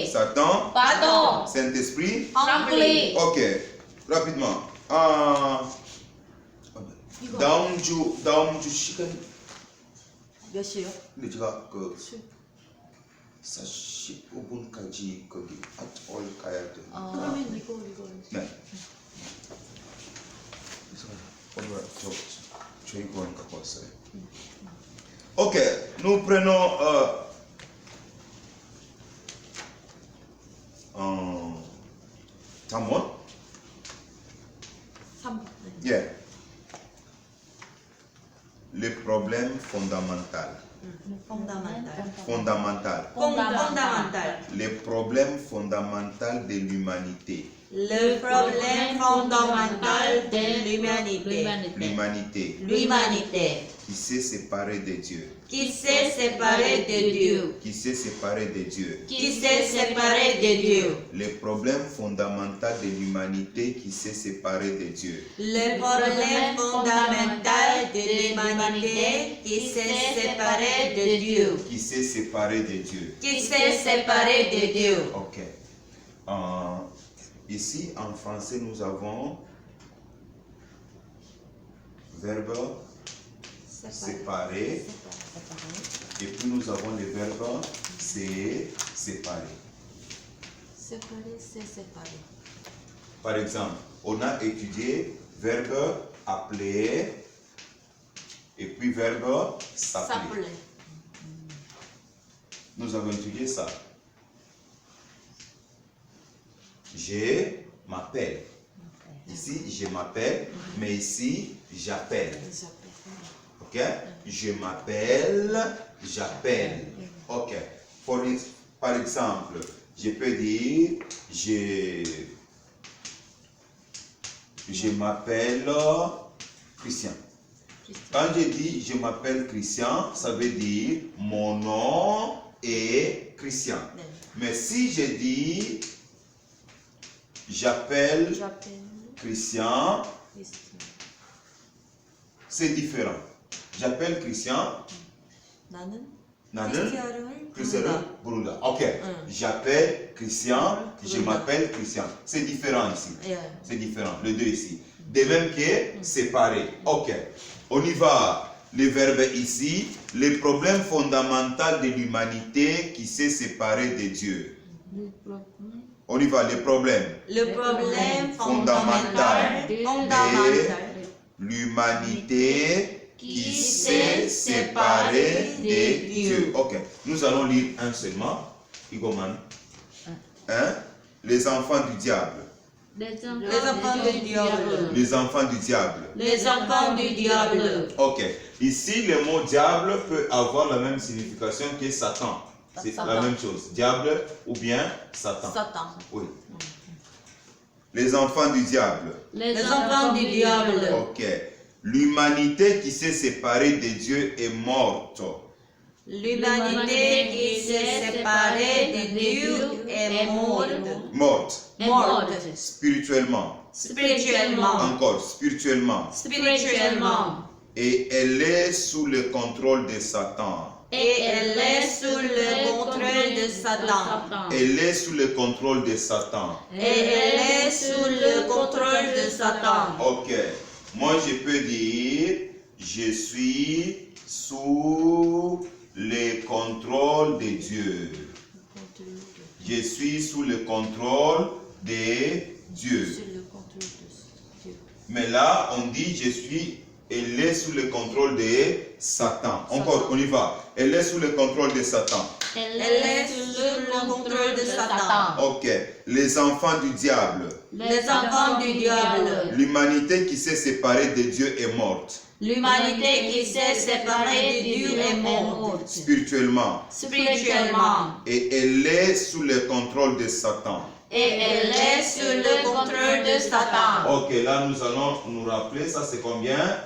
Satan. Pardon. Saint-Esprit. Hungry. Ok, rapidement. 다음 주 시간 몇 시요? 근데 제가 그 45분까지 거기 올 가야 돼. 그러면 이거. 네. 그래서 오늘 저희 건 갖고 왔어요. Ok, nous prenons 잠원. 3번. Yeah. Le problème fondamental. Fondamental. Les problèmes fondamentaux de l'humanité. Le problème fondamental de l'humanité. L'humanité. Qui s'est séparée de Dieu. Qui s'est séparé de Dieu. Qui s'est séparée de Dieu. Qui s'est séparé de Dieu. Les problèmes fondamentaux de l'humanité qui s'est séparée de Dieu. Le problème fondamental de l'humanité qui s'est séparé de Dieu. Qui s'est séparée de Dieu. Qui s'est séparé de Dieu. Ok. Ici, en français, nous avons verbe séparer. Et puis nous avons le verbe c'est séparer. Séparer, c'est séparer. Par exemple, on a étudié verbe appeler et puis verbe s'appeler. Nous avons étudié ça. Je m'appelle. Ici, je m'appelle, mais ici, j'appelle. Ok? Je m'appelle, j'appelle. Ok. Par exemple, je peux dire, je m'appelle Christian. Quand je dis je m'appelle Christian, ça veut dire mon nom est Christian. Mais si je dis j'appelle Christian, c'est différent. J'appelle Christian. 나는 크리스티안을 부른다. Ok. J'appelle Christian. Je m'appelle Christian. C'est différent ici. C'est différent. Les deux ici. De même que séparé. Ok. On y va. Le verbe ici. Le problème fondamental de l'humanité qui s'est séparée de Dieu. On y va. Le problème. Le problème fondamental de l'humanité qui s'est séparée de Dieu. Ok, nous allons lire un seulement. Igoman. Les enfants du diable. Les enfants du diable. Les enfants du diable. Les enfants du diable. Ok, ici le mot diable peut avoir la même signification que Satan. C'est la même chose. Diable ou bien Satan. Oui. Les enfants du diable. Les enfants du diable. Ok. L'humanité qui s'est séparée de Dieu est morte. L'humanité qui s'est séparée de Dieu est morte. Morte. Spirituellement. Encore, spirituellement. Et elle est sous le contrôle de Satan. Elle est sous le contrôle de Satan. Elle est sous le contrôle de Satan. Ok. Moi, je peux dire, je suis sous le contrôle de Dieu. Je suis sous le contrôle de Dieu. Mais là, on dit, elle est sous le contrôle de Satan. Encore, on y va. Elle est sous le contrôle de Satan. Elle est sous le contrôle de Satan. Ok. Les enfants du diable. Les enfants du diable. L'humanité qui s'est séparée de Dieu est morte. L'humanité qui s'est séparée de Dieu est morte. Spirituellement. Et elle est sous le contrôle de Satan. Ok, là nous allons nous rappeler, ça c'est combien?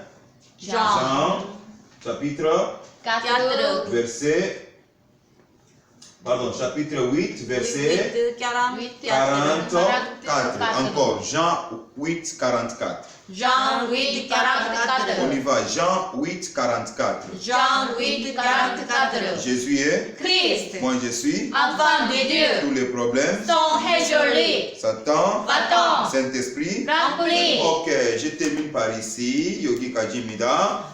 Jean, chapitre 4, verset Pardon, chapitre 8, verset 8, 48. 44. Encore, Jean 8, 44. Jean 8, 44. On y va, Jean 8, 44. Jean 8, 44. Jésus est, Christ, moi je suis, enfant de Dieu, tous les problèmes, sont résolus. Satan, Va-t'en, Saint-Esprit. remplis. Ok, je termine par ici, Yogi Kajimida.